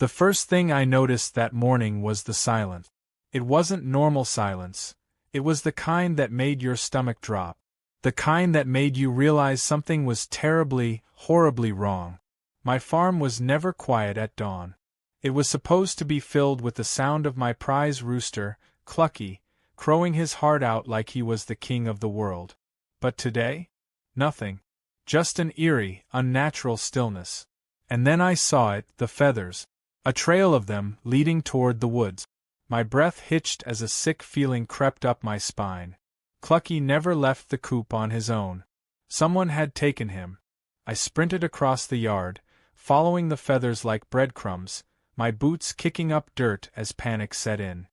The first thing I noticed that morning was the silence. It wasn't normal silence. It was the kind that made your stomach drop. The kind that made you realize something was terribly, horribly wrong. My farm was never quiet at dawn. It was supposed to be filled with the sound of my prize rooster, Clucky, crowing his heart out like he was the king of the world. But today? Nothing. Just an eerie, unnatural stillness. And then I saw it, the feathers. A trail of them, leading toward the woods. My breath hitched as a sick feeling crept up my spine. Clucky never left the coop on his own. Someone had taken him. I sprinted across the yard, following the feathers like breadcrumbs, my boots kicking up dirt as panic set in.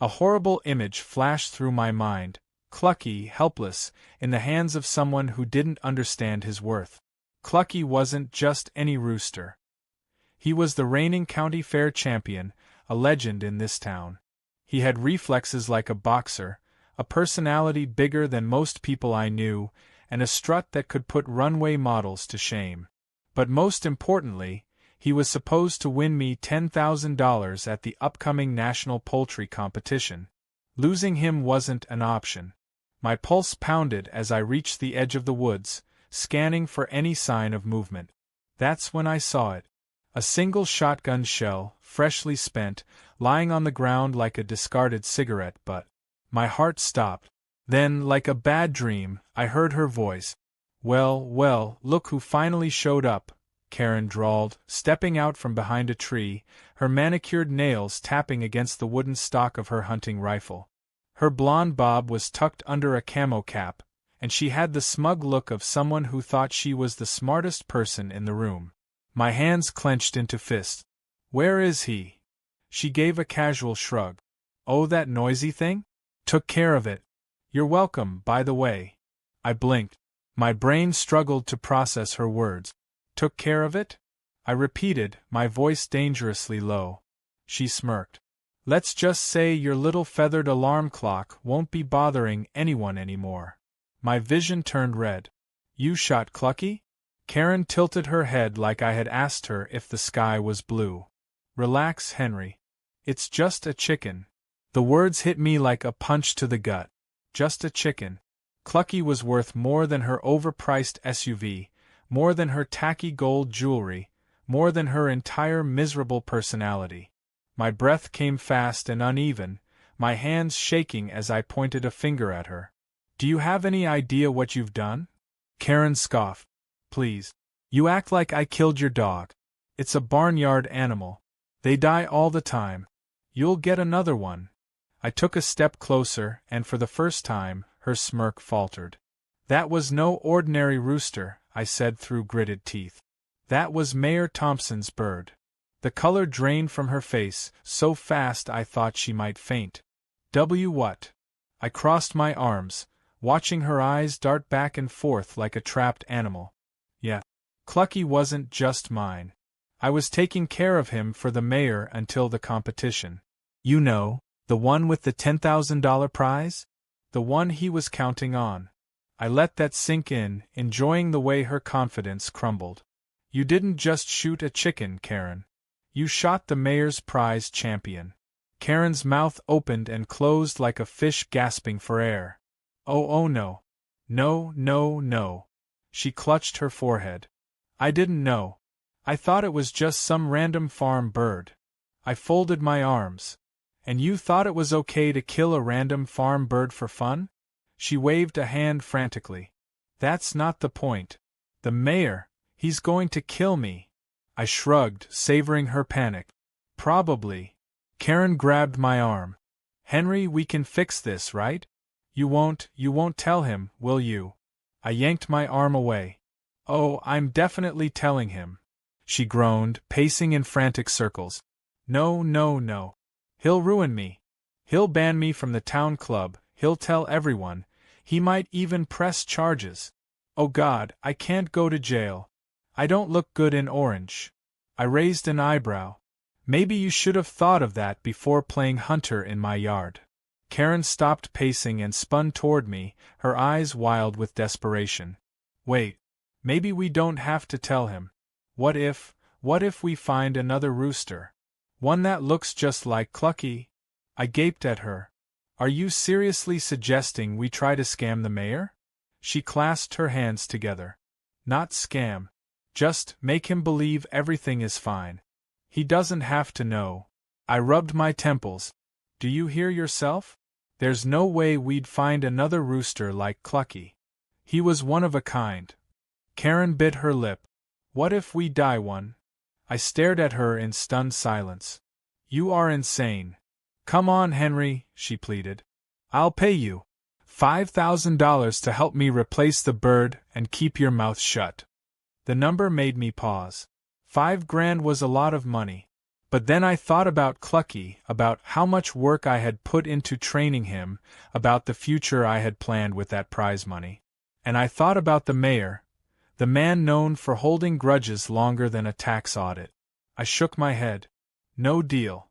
A horrible image flashed through my mind, Clucky, helpless, in the hands of someone who didn't understand his worth. Clucky wasn't just any rooster. He was the reigning county fair champion, a legend in this town. He had reflexes like a boxer, a personality bigger than most people I knew, and a strut that could put runway models to shame. But most importantly, he was supposed to win me $10,000 at the upcoming national poultry competition. Losing him wasn't an option. My pulse pounded as I reached the edge of the woods, scanning for any sign of movement. That's when I saw it. A single shotgun shell, freshly spent, lying on the ground like a discarded cigarette butt. My heart stopped. Then, like a bad dream, I heard her voice. Well, look who finally showed up, Karen drawled, stepping out from behind a tree, her manicured nails tapping against the wooden stock of her hunting rifle. Her blonde bob was tucked under a camo cap, and she had the smug look of someone who thought she was the smartest person in the room. My hands clenched into fists. Where is he? She gave a casual shrug. Oh, that noisy thing? Took care of it. You're welcome, by the way. I blinked. My brain struggled to process her words. Took care of it? I repeated, my voice dangerously low. She smirked. Let's just say your little feathered alarm clock won't be bothering anyone anymore. My vision turned red. You shot Clucky? Karen tilted her head like I had asked her if the sky was blue. Relax, Henry. It's just a chicken. The words hit me like a punch to the gut. Just a chicken. Clucky was worth more than her overpriced SUV, more than her tacky gold jewelry, more than her entire miserable personality. My breath came fast and uneven, my hands shaking as I pointed a finger at her. Do you have any idea what you've done? Karen scoffed. Please. You act like I killed your dog. It's a barnyard animal. They die all the time. You'll get another one. I took a step closer, and for the first time, her smirk faltered. That was no ordinary rooster, I said through gritted teeth. That was Mayor Thompson's bird. The color drained from her face, so fast I thought she might faint. What? I crossed my arms, watching her eyes dart back and forth like a trapped animal. Yeah. Clucky wasn't just mine. I was taking care of him for the mayor until the competition. You know, the one with the $10,000 prize? The one he was counting on. I let that sink in, enjoying the way her confidence crumbled. You didn't just shoot a chicken, Karen. You shot the mayor's prize champion. Karen's mouth opened and closed like a fish gasping for air. Oh no. No. She clutched her forehead. I didn't know. I thought it was just some random farm bird. I folded my arms. And you thought it was okay to kill a random farm bird for fun? She waved a hand frantically. That's not the point. The mayor, he's going to kill me. I shrugged, savoring her panic. Probably. Karen grabbed my arm. Henry, we can fix this, right? You won't tell him, will you? I yanked my arm away. Oh, I'm definitely telling him. She groaned, pacing in frantic circles. No. He'll ruin me. He'll ban me from the town club, he'll tell everyone, he might even press charges. Oh God, I can't go to jail. I don't look good in orange. I raised an eyebrow. Maybe you should have thought of that before playing hunter in my yard. Karen stopped pacing and spun toward me, her eyes wild with desperation. Wait, maybe we don't have to tell him. What if we find another rooster? One that looks just like Clucky. I gaped at her. Are you seriously suggesting we try to scam the mayor? She clasped her hands together. Not scam. Just make him believe everything is fine. He doesn't have to know. I rubbed my temples. Do you hear yourself? There's no way we'd find another rooster like Clucky. He was one of a kind. Karen bit her lip. What if we die one? I stared at her in stunned silence. You are insane. Come on, Henry, she pleaded. I'll pay you $5,000 to help me replace the bird and keep your mouth shut. The number made me pause. $5,000 was a lot of money. But then I thought about Clucky, about how much work I had put into training him, about the future I had planned with that prize money. And I thought about the mayor, the man known for holding grudges longer than a tax audit. I shook my head. No deal.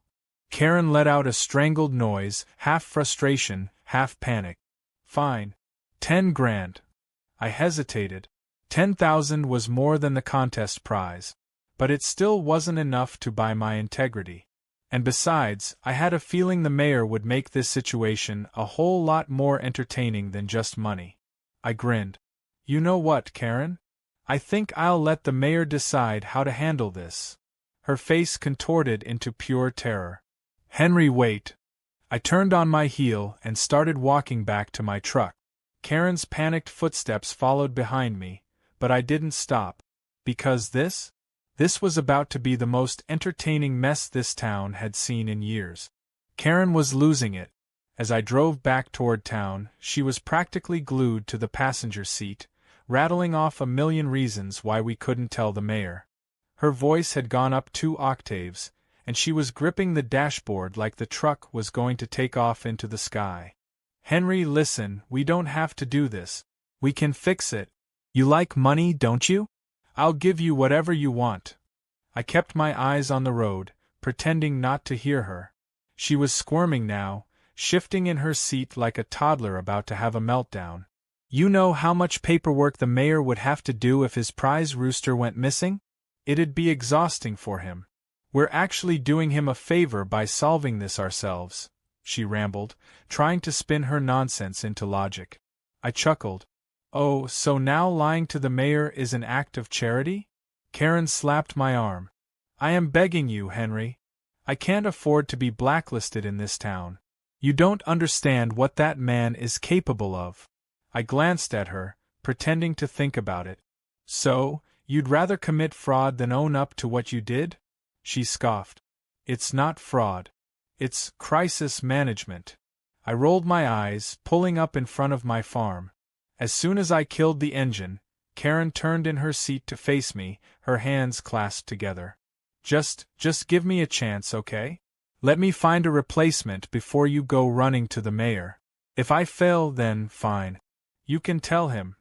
Karen let out a strangled noise, half frustration, half panic. Fine. $10,000. I hesitated. 10,000 was more than the contest prize. But it still wasn't enough to buy my integrity. And besides, I had a feeling the mayor would make this situation a whole lot more entertaining than just money. I grinned. You know what, Karen? I think I'll let the mayor decide how to handle this. Her face contorted into pure terror. Henry, wait. I turned on my heel and started walking back to my truck. Karen's panicked footsteps followed behind me, but I didn't stop. Because this was about to be the most entertaining mess this town had seen in years. Karen was losing it. As I drove back toward town, she was practically glued to the passenger seat, rattling off a million reasons why we couldn't tell the mayor. Her voice had gone up 2 octaves, and she was gripping the dashboard like the truck was going to take off into the sky. Henry, listen, we don't have to do this. We can fix it. You like money, don't you? I'll give you whatever you want. I kept my eyes on the road, pretending not to hear her. She was squirming now, shifting in her seat like a toddler about to have a meltdown. You know how much paperwork the mayor would have to do if his prize rooster went missing? It'd be exhausting for him. We're actually doing him a favor by solving this ourselves, she rambled, trying to spin her nonsense into logic. I chuckled. Oh, so now lying to the mayor is an act of charity? Karen slapped my arm. I am begging you, Henry. I can't afford to be blacklisted in this town. You don't understand what that man is capable of. I glanced at her, pretending to think about it. So, you'd rather commit fraud than own up to what you did? She scoffed. It's not fraud. It's crisis management. I rolled my eyes, pulling up in front of my farm. As soon as I killed the engine, Karen turned in her seat to face me, her hands clasped together. Just give me a chance, okay? Let me find a replacement before you go running to the mayor. If I fail, then fine. You can tell him.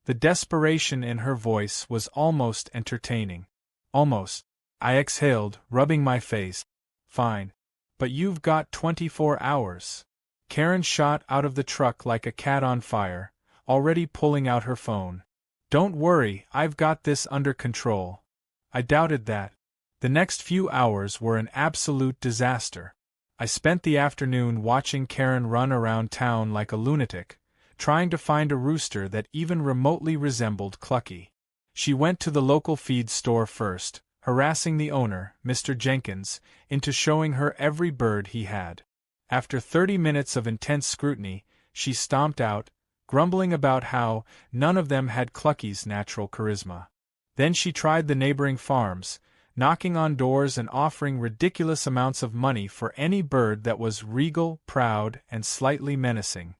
The desperation in her voice was almost entertaining. Almost. I exhaled, rubbing my face. Fine. But you've got 24 hours. Karen shot out of the truck like a cat on fire, already pulling out her phone. Don't worry, I've got this under control. I doubted that. The next few hours were an absolute disaster. I spent the afternoon watching Karen run around town like a lunatic, trying to find a rooster that even remotely resembled Clucky. She went to the local feed store first, harassing the owner, Mr. Jenkins, into showing her every bird he had. After 30 minutes of intense scrutiny, she stomped out, grumbling about how none of them had Clucky's natural charisma. Then she tried the neighboring farms, knocking on doors and offering ridiculous amounts of money for any bird that was regal, proud, and slightly menacing.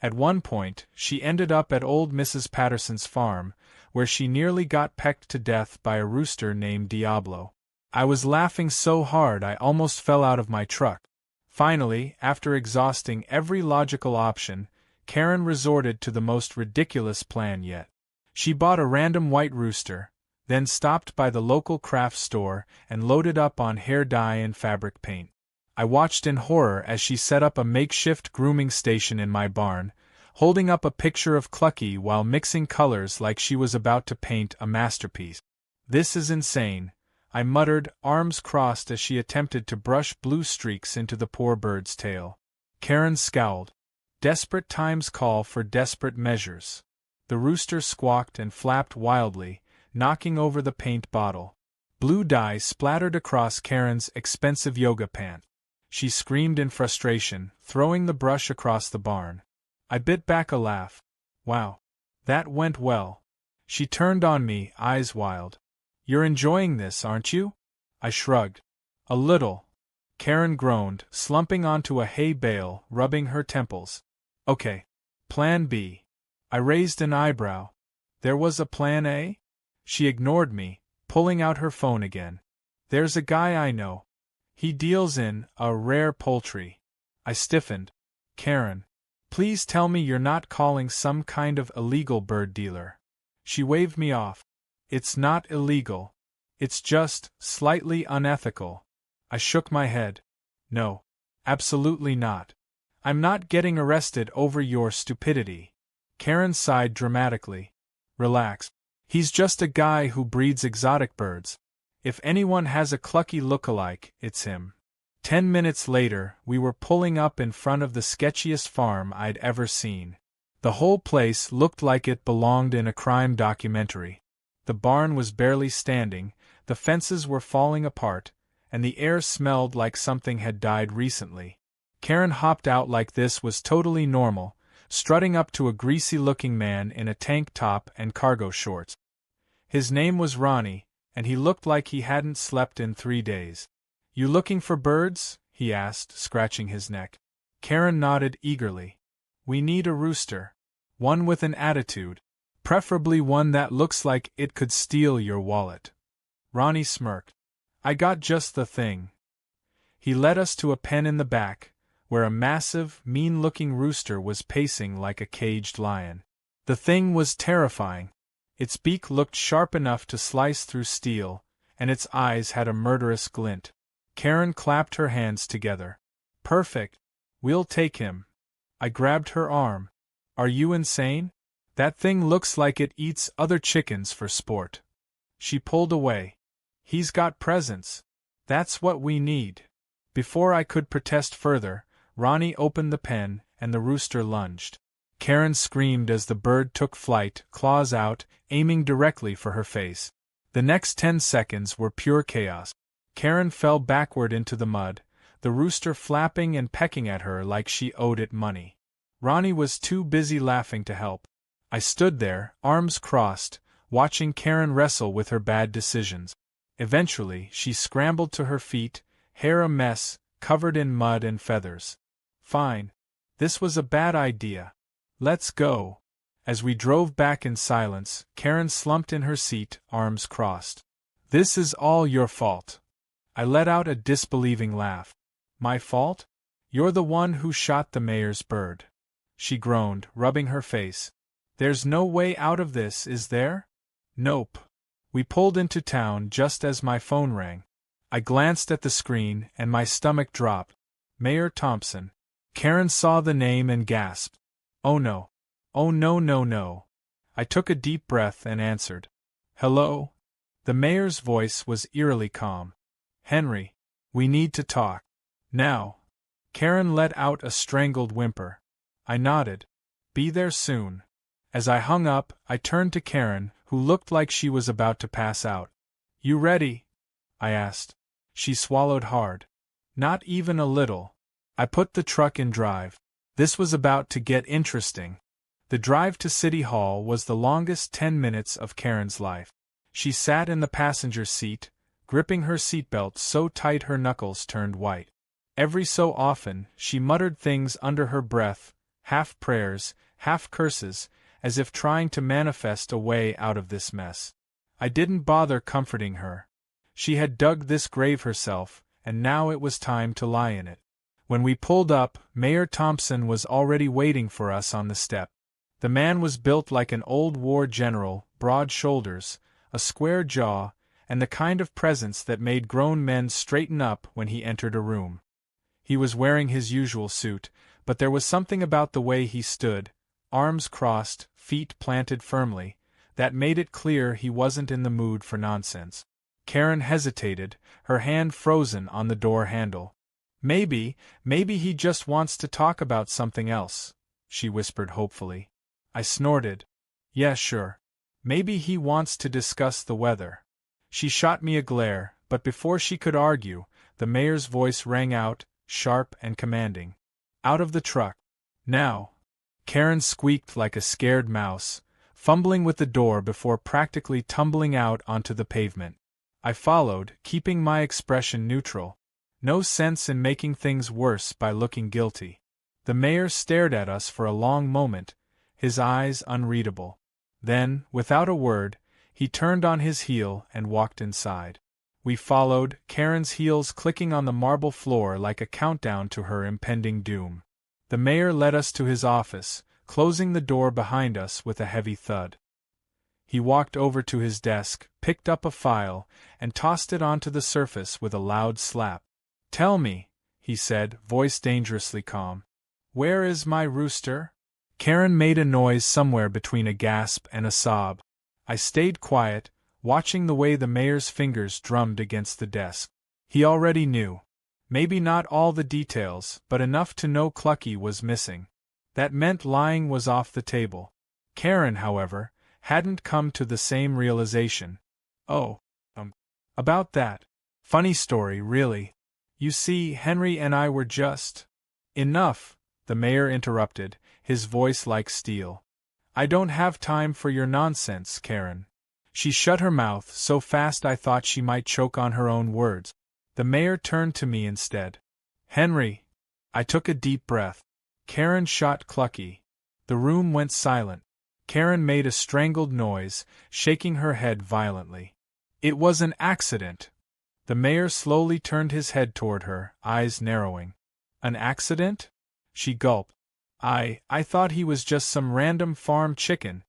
At one point, she ended up at old Mrs. Patterson's farm, where she nearly got pecked to death by a rooster named Diablo. I was laughing so hard I almost fell out of my truck. Finally, after exhausting every logical option, Karen resorted to the most ridiculous plan yet. She bought a random white rooster, then stopped by the local craft store and loaded up on hair dye and fabric paint. I watched in horror as she set up a makeshift grooming station in my barn, holding up a picture of Clucky while mixing colors like she was about to paint a masterpiece. This is insane, I muttered, arms crossed as she attempted to brush blue streaks into the poor bird's tail. Karen scowled. Desperate times call for desperate measures. The rooster squawked and flapped wildly, knocking over the paint bottle. Blue dye splattered across Karen's expensive yoga pant. She screamed in frustration, throwing the brush across the barn. I bit back a laugh. Wow. That went well. She turned on me, eyes wild. You're enjoying this, aren't you? I shrugged. A little. Karen groaned, slumping onto a hay bale, rubbing her temples. Okay. Plan B. I raised an eyebrow. There was a plan A? She ignored me, pulling out her phone again. There's a guy I know. He deals in rare poultry. I stiffened. Karen, please tell me you're not calling some kind of illegal bird dealer. She waved me off. It's not illegal. It's just slightly unethical. I shook my head. No. Absolutely not. I'm not getting arrested over your stupidity. Karen sighed dramatically. Relax. He's just a guy who breeds exotic birds. If anyone has a clucky look-alike, it's him. 10 minutes later, we were pulling up in front of the sketchiest farm I'd ever seen. The whole place looked like it belonged in a crime documentary. The barn was barely standing, the fences were falling apart, and the air smelled like something had died recently. Karen hopped out like this was totally normal, strutting up to a greasy-looking man in a tank top and cargo shorts. His name was Ronnie, and he looked like he hadn't slept in 3 days. You looking for birds? He asked, scratching his neck. Karen nodded eagerly. We need a rooster. One with an attitude. Preferably one that looks like it could steal your wallet. Ronnie smirked. I got just the thing. He led us to a pen in the back, where a massive, mean-looking rooster was pacing like a caged lion. The thing was terrifying. Its beak looked sharp enough to slice through steel, and its eyes had a murderous glint. Karen clapped her hands together. Perfect. We'll take him. I grabbed her arm. Are you insane? That thing looks like it eats other chickens for sport. She pulled away. He's got presence. That's what we need. Before I could protest further, Ronnie opened the pen, and the rooster lunged. Karen screamed as the bird took flight, claws out, aiming directly for her face. The next 10 seconds were pure chaos. Karen fell backward into the mud, the rooster flapping and pecking at her like she owed it money. Ronnie was too busy laughing to help. I stood there, arms crossed, watching Karen wrestle with her bad decisions. Eventually, she scrambled to her feet, hair a mess, covered in mud and feathers. Fine. This was a bad idea. Let's go. As we drove back in silence, Karen slumped in her seat, arms crossed. This is all your fault. I let out a disbelieving laugh. My fault? You're the one who shot the mayor's bird. She groaned, rubbing her face. There's no way out of this, is there? Nope. We pulled into town just as my phone rang. I glanced at the screen, and my stomach dropped. Mayor Thompson. Karen saw the name and gasped. Oh no. Oh no no no. I took a deep breath and answered. Hello? The mayor's voice was eerily calm. Henry. We need to talk. Now. Karen let out a strangled whimper. I nodded. Be there soon. As I hung up, I turned to Karen, who looked like she was about to pass out. You ready? I asked. She swallowed hard. Not even a little. I put the truck in drive. This was about to get interesting. The drive to City Hall was the longest 10 minutes of Karen's life. She sat in the passenger seat, gripping her seatbelt so tight her knuckles turned white. Every so often, she muttered things under her breath, half prayers, half curses, as if trying to manifest a way out of this mess. I didn't bother comforting her. She had dug this grave herself, and now it was time to lie in it. When we pulled up, Mayor Thompson was already waiting for us on the step. The man was built like an old war general, broad shoulders, a square jaw, and the kind of presence that made grown men straighten up when he entered a room. He was wearing his usual suit, but there was something about the way he stood, arms crossed, feet planted firmly, that made it clear he wasn't in the mood for nonsense. Karen hesitated, her hand frozen on the door handle. Maybe he just wants to talk about something else, she whispered hopefully. I snorted. Yeah, sure. Maybe he wants to discuss the weather. She shot me a glare, but before she could argue, the mayor's voice rang out, sharp and commanding. Out of the truck. Now. Karen squeaked like a scared mouse, fumbling with the door before practically tumbling out onto the pavement. I followed, keeping my expression neutral. No sense in making things worse by looking guilty. The mayor stared at us for a long moment, his eyes unreadable. Then, without a word, he turned on his heel and walked inside. We followed, Karen's heels clicking on the marble floor like a countdown to her impending doom. The mayor led us to his office, closing the door behind us with a heavy thud. He walked over to his desk, picked up a file, and tossed it onto the surface with a loud slap. Tell me, he said, voice dangerously calm. Where is my rooster? Karen made a noise somewhere between a gasp and a sob. I stayed quiet, watching the way the mayor's fingers drummed against the desk. He already knew. Maybe not all the details, but enough to know Clucky was missing. That meant lying was off the table. Karen, however, hadn't come to the same realization. Oh, about that. Funny story, really. You see, Henry and I were just… Enough, the mayor interrupted, his voice like steel. I don't have time for your nonsense, Karen. She shut her mouth so fast I thought she might choke on her own words. The mayor turned to me instead. Henry. I took a deep breath. Karen shot Clucky. The room went silent. Karen made a strangled noise, shaking her head violently. It was an accident. The mayor slowly turned his head toward her, eyes narrowing. An accident? She gulped. I thought he was just some random farm chicken.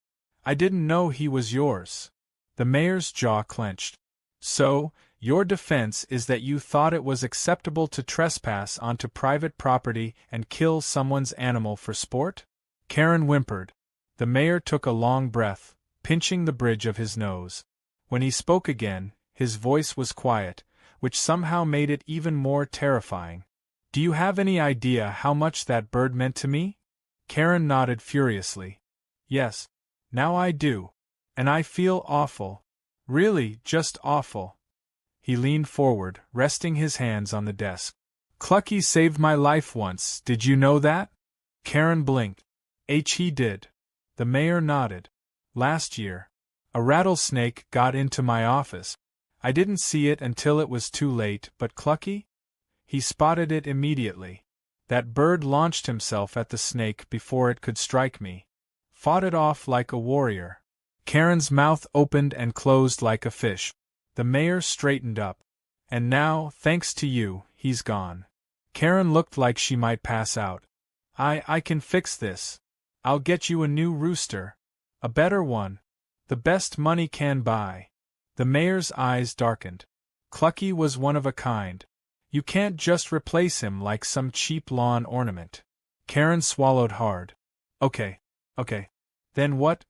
I didn't know he was yours. The mayor's jaw clenched. So, your defense is that you thought it was acceptable to trespass onto private property and kill someone's animal for sport? Karen whimpered. The mayor took a long breath, pinching the bridge of his nose. When he spoke again, his voice was quiet, which somehow made it even more terrifying. Do you have any idea how much that bird meant to me? Karen nodded furiously. Yes. Now I do. And I feel awful. Really, just awful. He leaned forward, resting his hands on the desk. Clucky saved my life once, did you know that? Karen blinked. He did. The mayor nodded. Last year. A rattlesnake got into my office. I didn't see it until it was too late, but Clucky? He spotted it immediately. That bird launched himself at the snake before it could strike me. Fought it off like a warrior. Karen's mouth opened and closed like a fish. The mayor straightened up. And now, thanks to you, he's gone. Karen looked like she might pass out. I can fix this. I'll get you a new rooster. A better one. The best money can buy. The mayor's eyes darkened. Clucky was one of a kind. You can't just replace him like some cheap lawn ornament. Karen swallowed hard. Okay. Then what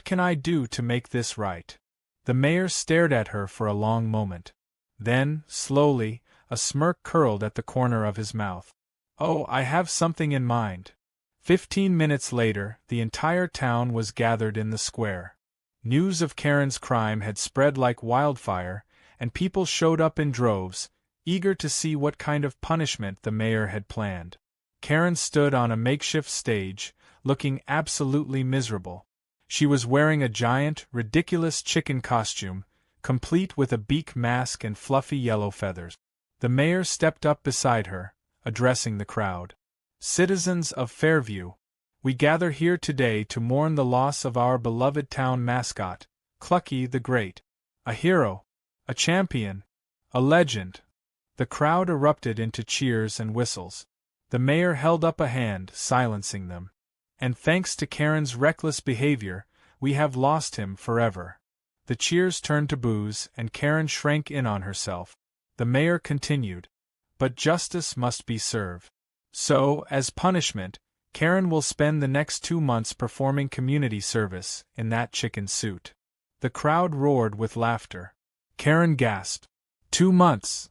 can I do to make this right? The mayor stared at her for a long moment. Then, slowly, a smirk curled at the corner of his mouth. Oh, I have something in mind. 15 minutes later, the entire town was gathered in the square. News of Karen's crime had spread like wildfire, and people showed up in droves, eager to see what kind of punishment the mayor had planned. Karen stood on a makeshift stage, looking absolutely miserable. She was wearing a giant, ridiculous chicken costume, complete with a beak mask and fluffy yellow feathers. The mayor stepped up beside her, addressing the crowd. Citizens of Fairview, we gather here today to mourn the loss of our beloved town mascot, Clucky the Great. A hero, a champion, a legend. The crowd erupted into cheers and whistles. The mayor held up a hand, silencing them. And thanks to Karen's reckless behavior, we have lost him forever. The cheers turned to boos, and Karen shrank in on herself. The mayor continued. But justice must be served. So, as punishment, Karen will spend the next 2 months performing community service in that chicken suit. The crowd roared with laughter. Karen gasped. 2 months.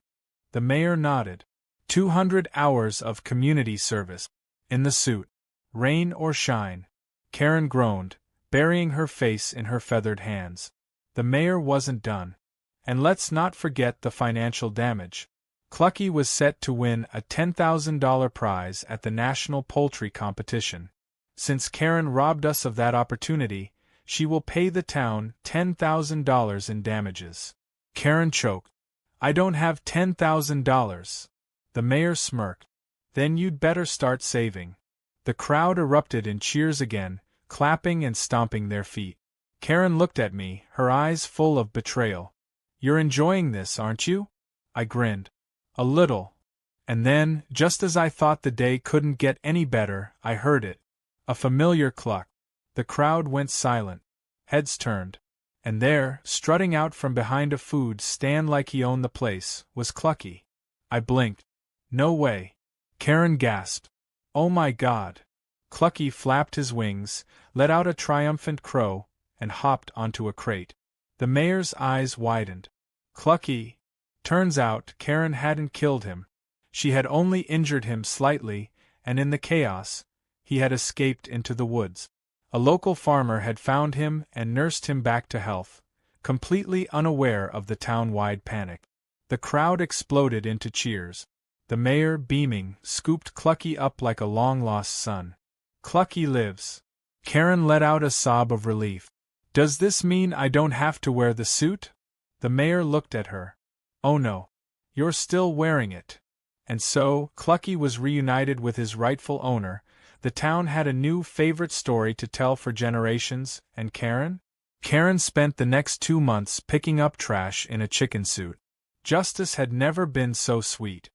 The mayor nodded. 200 hours of community service. In the suit. Rain or shine. Karen groaned, burying her face in her feathered hands. The mayor wasn't done. And let's not forget the financial damage. Clucky was set to win a $10,000 prize at the National Poultry Competition. Since Karen robbed us of that opportunity, she will pay the town $10,000 in damages. Karen choked. I don't have $10,000. The mayor smirked. Then you'd better start saving. The crowd erupted in cheers again, clapping and stomping their feet. Karen looked at me, her eyes full of betrayal. You're enjoying this, aren't you? I grinned. A little. And then, just as I thought the day couldn't get any better, I heard it. A familiar cluck. The crowd went silent. Heads turned. And there, strutting out from behind a food stand like he owned the place, was Clucky. I blinked. No way. Karen gasped. Oh my God. Clucky flapped his wings, let out a triumphant crow, and hopped onto a crate. The mayor's eyes widened. Clucky. Turns out Karen hadn't killed him. She had only injured him slightly, and in the chaos, he had escaped into the woods. A local farmer had found him and nursed him back to health, completely unaware of the town-wide panic. The crowd exploded into cheers. The mayor, beaming, scooped Clucky up like a long-lost son. Clucky lives. Karen let out a sob of relief. Does this mean I don't have to wear the suit? The mayor looked at her. Oh no. You're still wearing it. And so, Clucky was reunited with his rightful owner. The town had a new favorite story to tell for generations, and Karen? Karen spent the next 2 months picking up trash in a chicken suit. Justice had never been so sweet.